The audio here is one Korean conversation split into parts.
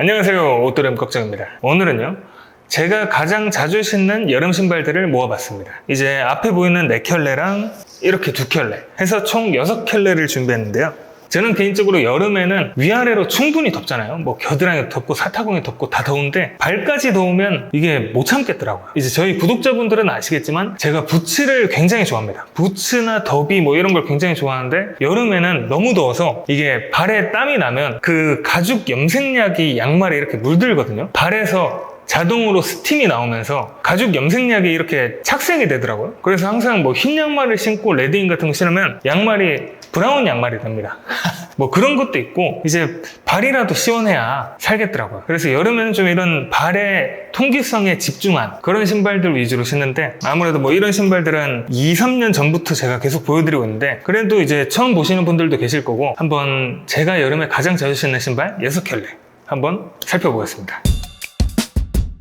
안녕하세요, 옷도렘 걱정입니다. 오늘은요, 제가 가장 자주 신는 여름 신발들을 모아봤습니다. 이제 앞에 보이는 4켤레랑 이렇게 2켤레 해서 총 6켤레를 준비했는데요. 저는 개인적으로 여름에는 위아래로 충분히 덥잖아요. 뭐 겨드랑이 덥고 사타구니 덥고 다 더운데 발까지 더우면 이게 못 참겠더라고요. 이제 저희 구독자분들은 아시겠지만 제가 부츠를 굉장히 좋아합니다. 부츠나 더비 뭐 이런 걸 굉장히 좋아하는데 여름에는 너무 더워서 이게 발에 땀이 나면 그 가죽 염색약이 양말에 이렇게 물들거든요. 발에서 자동으로 스팀이 나오면서 가죽 염색약이 이렇게 착색이 되더라고요. 그래서 항상 뭐 흰 양말을 신고 레드인 같은 거 신으면 양말이 브라운 양말이 됩니다. 뭐 그런 것도 있고 이제 발이라도 시원해야 살겠더라고요. 그래서 여름에는 좀 이런 발의 통기성에 집중한 그런 신발들 위주로 신는데 아무래도 뭐 이런 신발들은 2, 3년 전부터 제가 계속 보여드리고 있는데 그래도 이제 처음 보시는 분들도 계실 거고 한번 제가 여름에 가장 자주 신는 신발 6켤레 한번 살펴보겠습니다.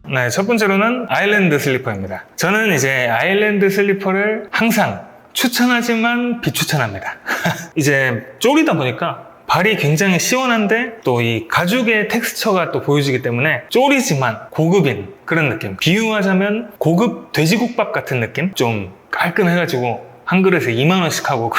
네, 첫 번째로는 아일랜드 슬리퍼입니다. 저는 이제 아일랜드 슬리퍼를 항상 추천하지만 비추천합니다. 이제 쪼리다 보니까 발이 굉장히 시원한데 또 이 가죽의 텍스처가 또 보여지기 때문에 쪼리지만 고급인 그런 느낌. 비유하자면 고급 돼지국밥 같은 느낌? 좀 깔끔해가지고 한 그릇에 2만원씩 하고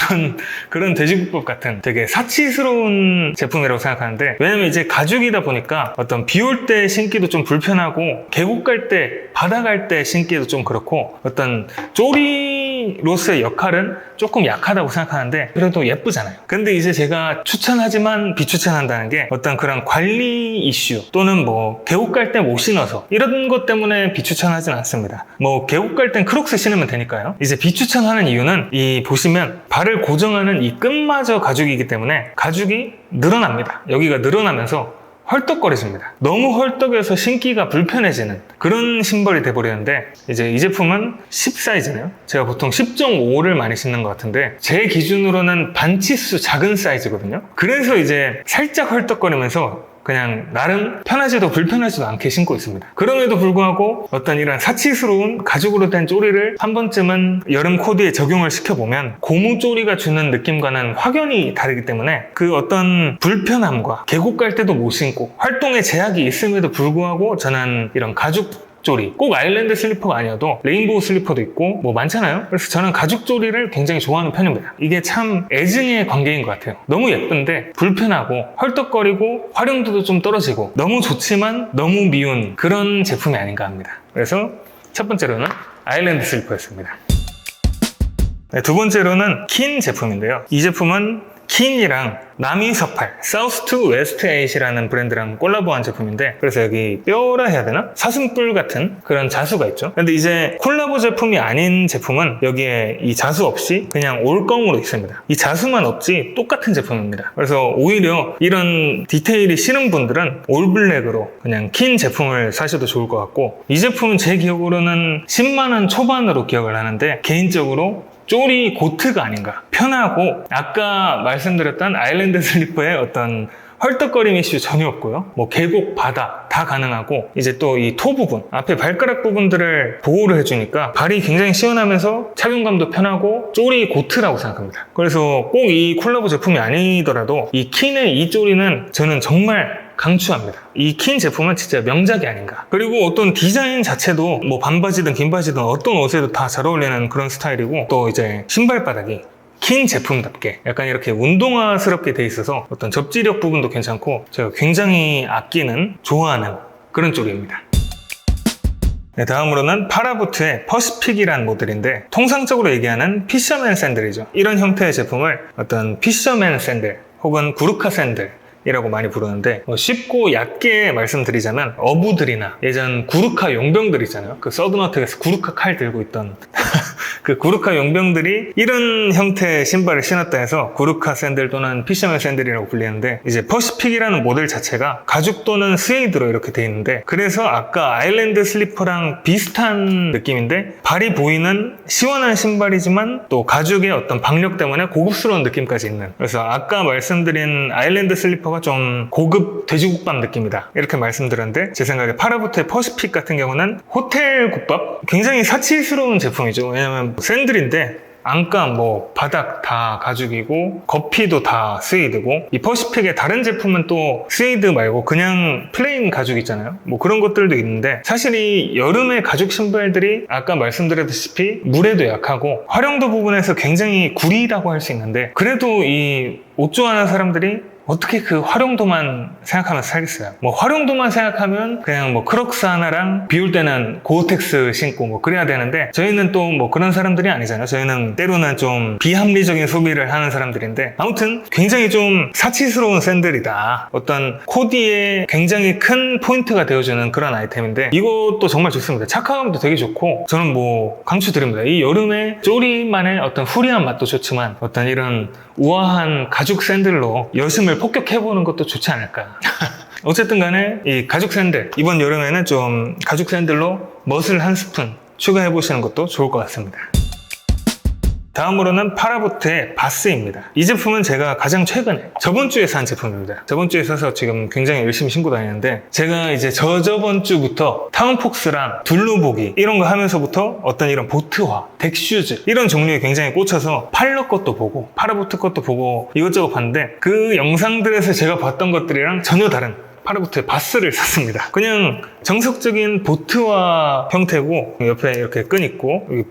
그런 돼지국밥 같은 되게 사치스러운 제품이라고 생각하는데 왜냐면 이제 가죽이다 보니까 어떤 비 올 때 신기도 좀 불편하고 계곡 갈 때, 바다 갈 때 신기도 좀 그렇고 어떤 쪼리로서의 역할은 조금 약하다고 생각하는데 그래도 예쁘잖아요. 근데 이제 제가 추천하지만 비추천한다는 게 어떤 그런 관리 이슈 또는 뭐 계곡 갈 때 못 신어서 이런 것 때문에 비추천하진 않습니다. 뭐 계곡 갈 땐 크록스 신으면 되니까요. 이제 비추천하는 이유는 이 보시면 발을 고정하는 이 끈마저 가죽이기 때문에 가죽이 늘어납니다. 여기가 늘어나면서 헐떡거려집니다. 너무 헐떡해서 신기가 불편해지는 그런 신발이 돼버리는데 이제 이 제품은 10 사이즈네요. 제가 보통 10.5를 많이 신는 것 같은데 제 기준으로는 반치수 작은 사이즈거든요. 그래서 이제 살짝 헐떡거리면서 그냥 나름 편하지도 불편하지도 않게 신고 있습니다. 그럼에도 불구하고 어떤 이런 사치스러운 가죽으로 된 쪼리를 한 번쯤은 여름 코디에 적용을 시켜보면 고무 쪼리가 주는 느낌과는 확연히 다르기 때문에 그 어떤 불편함과 계곡 갈 때도 못 신고 활동에 제약이 있음에도 불구하고 저는 이런 가죽 쪼리, 꼭 아일랜드 슬리퍼가 아니어도 레인보우 슬리퍼도 있고 뭐 많잖아요. 그래서 저는 가죽 쪼리를 굉장히 좋아하는 편입니다. 이게 참 애증의 관계인 것 같아요. 너무 예쁜데 불편하고 헐떡거리고 활용도도 좀 떨어지고 너무 좋지만 너무 미운 그런 제품이 아닌가 합니다. 그래서 첫 번째로는 아일랜드 슬리퍼였습니다. 네, 두 번째로는 킨 제품인데요. 이 제품은 킨이랑 남이서팔, 사우스 투 웨스트 에잇이라는 브랜드랑 콜라보한 제품인데 그래서 여기 뼈라 해야 되나? 사슴뿔 같은 그런 자수가 있죠. 근데 이제 콜라보 제품이 아닌 제품은 여기에 이 자수 없이 그냥 올검으로 있습니다. 이 자수만 없지 똑같은 제품입니다. 그래서 오히려 이런 디테일이 싫은 분들은 올블랙으로 그냥 킨 제품을 사셔도 좋을 것 같고 이 제품은 제 기억으로는 10만원 초반으로 기억을 하는데 개인적으로 쪼리 고트가 아닌가. 편하고 아까 말씀드렸던 아일랜드 슬리퍼의 어떤 헐떡거림 이슈 전혀 없고요. 뭐 계곡, 바다 다 가능하고 이제 또 이 토 부분, 앞에 발가락 부분들을 보호를 해주니까 발이 굉장히 시원하면서 착용감도 편하고 쪼리 고트라고 생각합니다. 그래서 꼭 이 콜라보 제품이 아니더라도 이 킨의 이 쪼리는 저는 정말 강추합니다. 이 킨 제품은 진짜 명작이 아닌가. 그리고 어떤 디자인 자체도 뭐 반바지든 긴 바지든 어떤 옷에도 다 잘 어울리는 그런 스타일이고 또 이제 신발바닥이 킨 제품답게 약간 이렇게 운동화스럽게 돼 있어서 어떤 접지력 부분도 괜찮고 제가 굉장히 아끼는 좋아하는 그런 쪽입니다. 네, 다음으로는 파라보트의 퍼시픽이라는 모델인데 통상적으로 얘기하는 피셔맨 샌들이죠. 이런 형태의 제품을 어떤 피셔맨 샌들 혹은 구르카 샌들 이라고 많이 부르는데 쉽고 얕게 말씀드리자면 어부들이나 예전 구르카 용병들 있잖아요. 그 서든어택에서 구르카 칼 들고 있던 그 구르카 용병들이 이런 형태의 신발을 신었다 해서 구르카 샌들 또는 피셔맨 샌들이라고 불리는데 이제 퍼시픽이라는 모델 자체가 가죽 또는 스웨이드로 이렇게 돼 있는데 그래서 아까 아일랜드 슬리퍼랑 비슷한 느낌인데 발이 보이는 시원한 신발이지만 또 가죽의 어떤 박력 때문에 고급스러운 느낌까지 있는 그래서 아까 말씀드린 아일랜드 슬리퍼가 좀 고급 돼지국밥 느낌이다 이렇게 말씀드렸는데 제 생각에 파라보트의 퍼시픽 같은 경우는 호텔 국밥 굉장히 사치스러운 제품이죠. 왜냐면 샌들인데 안감, 뭐 바닥 다 가죽이고 거피도 다 스웨이드고, 이 퍼시픽의 다른 제품은 또 스웨이드 말고 그냥 플레인 가죽 있잖아요. 뭐 그런 것들도 있는데, 사실 이 여름의 가죽 신발들이 아까 말씀드렸다시피 물에도 약하고 활용도 부분에서 굉장히 구리다고 할 수 있는데, 그래도 이 옷 좋아하는 사람들이 어떻게 그 활용도만 생각하면서 살겠어요? 뭐 활용도만 생각하면 그냥 뭐 크록스 하나랑 비 올 때는 고어텍스 신고 뭐 그래야 되는데, 저희는 또 뭐 그런 사람들이 아니잖아요. 저희는 때로는 좀 비합리적인 소비를 하는 사람들인데, 아무튼 굉장히 좀 사치스러운 샌들이다. 어떤 코디에 굉장히 큰 포인트가 되어주는 그런 아이템인데, 이것도 정말 좋습니다. 착화감도 되게 좋고, 저는 뭐 강추드립니다. 이 여름에 쪼리만의 어떤 후리한 맛도 좋지만 어떤 이런 우아한 가죽 샌들로 여심을 폭격해보는 것도 좋지 않을까. 어쨌든 간에 이 가죽 샌들, 이번 여름에는 좀 가죽 샌들로 멋을 한 스푼 추가해보시는 것도 좋을 것 같습니다. 다음으로는 파라보트의 바스입니다. 이 제품은 제가 가장 최근에 저번 주에 산 제품입니다. 저번 주에 사서 지금 굉장히 열심히 신고 다니는데, 제가 이제 저번 주부터 타운폭스랑 둘루보기 이런 거 하면서부터 어떤 이런 보트화, 덱슈즈 이런 종류에 굉장히 꽂혀서 팔러 것도 보고 파라보트 것도 보고 이것저것 봤는데, 그 영상들에서 제가 봤던 것들이랑 전혀 다른 파라보트의 바스를 샀습니다. 그냥 정석적인 보트화 형태고, 옆에 이렇게 끈 있고 여기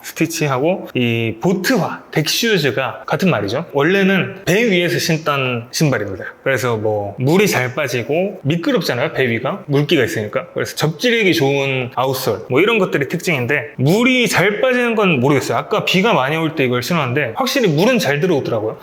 스티치하고 이 보트화, 덱슈즈가 같은 말이죠. 원래는 배 위에서 신던 신발입니다. 그래서 뭐 물이 잘 빠지고 미끄럽잖아요. 배 위가 물기가 있으니까. 그래서 접지력이 좋은 아웃솔 뭐 이런 것들이 특징인데, 물이 잘 빠지는 건 모르겠어요. 아까 비가 많이 올 때 이걸 신었는데 확실히 물은 잘 들어오더라고요.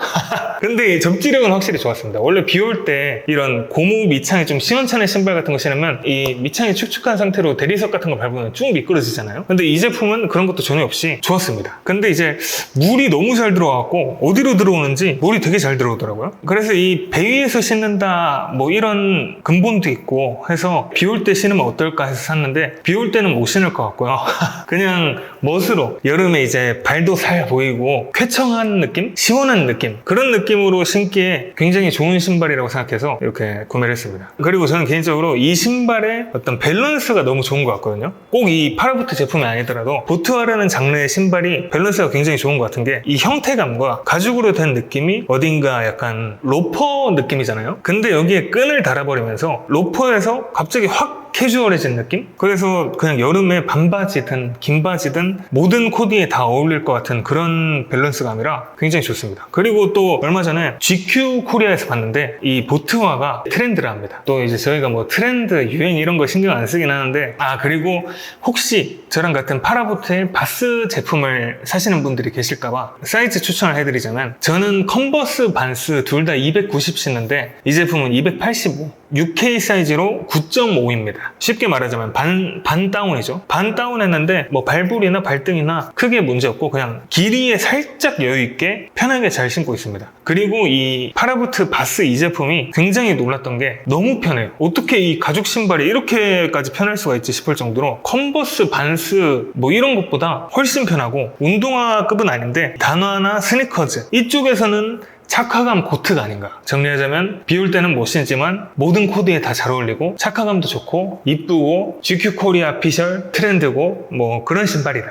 근데 접지력은 확실히 좋았습니다. 원래 비 올 때 이런 고무 밑창이 좀 시원찮은 신발 같은 거 신으면 이 밑창이 축축한 상태로 대리석 같은 거 밟으면 쭉 미끄러지잖아요. 근데 이 제품은 그런 것도 전혀 없이 좋았습니다. 근데 이제 물이 너무 잘 들어와갖고 어디로 들어오는지 물이 되게 잘 들어오더라고요. 그래서 이 배 위에서 신는다 뭐 이런 근본도 있고 해서 비 올 때 신으면 어떨까 해서 샀는데, 비 올 때는 못 신을 것 같고요. 그냥 멋으로 여름에 이제 발도 살 보이고 쾌청한 느낌? 시원한 느낌? 그런 느낌으로 신기에 굉장히 좋은 신발이라고 생각해서 이렇게 구매를 했습니다. 그리고 저는 개인적으로 이 신발의 어떤 밸런스가 너무 좋은 것 같거든요. 꼭 이 파라보트 제품이 아니더라도 보트화라는 장르의 신발이 밸런스가 굉장히 좋은 것 같은 게, 이 형태감과 가죽으로 된 느낌이 어딘가 약간 로퍼 느낌이잖아요. 근데 여기에 끈을 달아버리면서 로퍼에서 갑자기 확 캐주얼해진 느낌? 그래서 그냥 여름에 반바지든 긴 바지든 모든 코디에 다 어울릴 것 같은 그런 밸런스감이라 굉장히 좋습니다. 그리고 또 얼마 전에 GQ 코리아에서 봤는데, 이 보트화가 트렌드를 합니다. 또 이제 저희가 뭐 트렌드, 유행 이런 거 신경 안 쓰긴 하는데, 그리고 혹시 저랑 같은 파라보트의 바스 제품을 사시는 분들이 계실까봐 사이즈 추천을 해드리자면, 저는 컨버스, 반스 둘 다 290 신는데 이 제품은 285, UK 사이즈로 9.5입니다. 쉽게 말하자면 반 다운이죠. 반 다운 했는데 뭐 발볼이나 발등이나 크게 문제없고 그냥 길이에 살짝 여유있게 편하게 잘 신고 있습니다. 그리고 이 파라보트 바스 이 제품이 굉장히 놀랐던 게 너무 편해요. 어떻게 이 가죽 신발이 이렇게까지 편할 수가 있지 싶을 정도로, 컨버스, 반스 뭐 이런 것보다 훨씬 편하고, 운동화급은 아닌데 단화나 스니커즈 이쪽에서는 착화감 고트가 아닌가. 정리하자면 비 올 때는 못 신지만 모든 코디에 다 잘 어울리고 착화감도 좋고 이쁘고 GQ 코리아 피셜 트렌드고 뭐 그런 신발이다.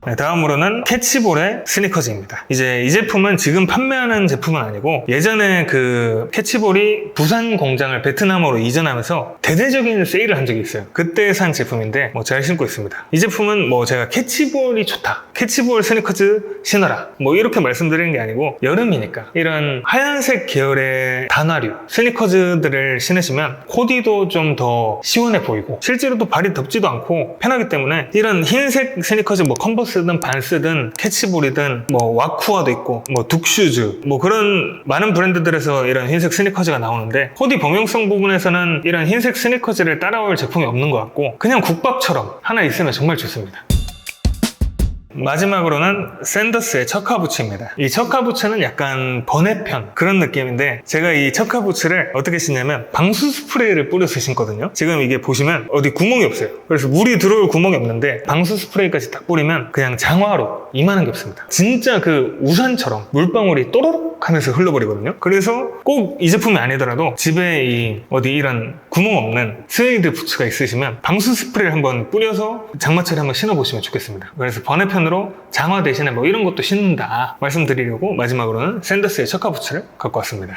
네, 다음으로는 캐치볼의 스니커즈입니다. 이제 이 제품은 지금 판매하는 제품은 아니고, 예전에 그 캐치볼이 부산 공장을 베트남으로 이전하면서 대대적인 세일을 한 적이 있어요. 그때 산 제품인데 뭐 잘 신고 있습니다. 이 제품은 뭐 제가 캐치볼이 좋다, 캐치볼 스니커즈 신어라 뭐 이렇게 말씀드리는 게 아니고, 여름이니까 이런 하얀색 계열의 단화류 스니커즈들을 신으시면 코디도 좀 더 시원해 보이고 실제로 또 발이 덥지도 않고 편하기 때문에, 이런 흰색 스니커즈 뭐 컨버스 든 반스든 캐치볼이든 뭐 와쿠아도 있고 뭐 둑슈즈 뭐 그런 많은 브랜드들에서 이런 흰색 스니커즈가 나오는데, 코디 범용성 부분에서는 이런 흰색 스니커즈를 따라올 제품이 없는 것 같고, 그냥 국밥처럼 하나 있으면 정말 좋습니다. 마지막으로는 샌더스의 척화 부츠입니다. 이 척화 부츠는 약간 번외편 그런 느낌인데, 제가 이 척화 부츠를 어떻게 신냐면 방수 스프레이를 뿌려서 신거든요. 지금 이게 보시면 어디 구멍이 없어요. 그래서 물이 들어올 구멍이 없는데 방수 스프레이까지 딱 뿌리면 그냥 장화로 이만한 게 없습니다. 진짜 그 우산처럼 물방울이 또로록 하면서 흘러버리거든요. 그래서 꼭 이 제품이 아니더라도 집에 이 어디 이런 구멍 없는 스웨이드 부츠가 있으시면 방수 스프레이를 한번 뿌려서 장마철에 한번 신어보시면 좋겠습니다. 그래서 번외편 기본편으로 장화 대신에 뭐 이런 것도 신는다 말씀드리려고 마지막으로는 샌더스의 척화 부츠를 갖고 왔습니다.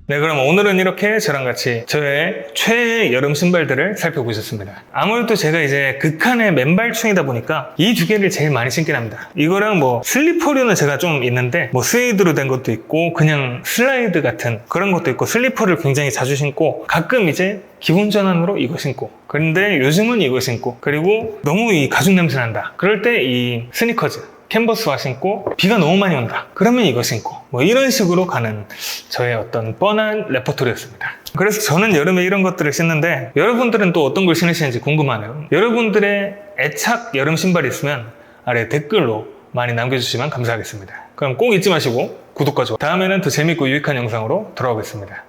네, 그럼 오늘은 이렇게 저랑 같이 저의 최애 여름 신발들을 살펴보셨습니다. 아무래도 제가 이제 극한의 맨발충이다 보니까 이 두 개를 제일 많이 신긴 합니다. 이거랑 뭐 슬리퍼류는 제가 좀 있는데 뭐 스웨이드로 된 것도 있고 그냥 슬라이드 같은 그런 것도 있고 슬리퍼를 굉장히 자주 신고 가끔 이제 기본 전환으로 이거 신고 그런데 요즘은 이거 신고 그리고 너무 이 가죽 냄새 난다 그럴 때 이 스니커즈 캔버스화 신고 비가 너무 많이 온다 그러면 이거 신고 뭐 이런 식으로 가는 저의 어떤 뻔한 레퍼토리였습니다. 그래서 저는 여름에 이런 것들을 신는데 여러분들은 또 어떤 걸 신으시는지 궁금하네요. 여러분들의 애착 여름 신발이 있으면 아래 댓글로 많이 남겨주시면 감사하겠습니다. 그럼 꼭 잊지 마시고 구독과 좋아요 다음에는 더 재밌고 유익한 영상으로 돌아오겠습니다.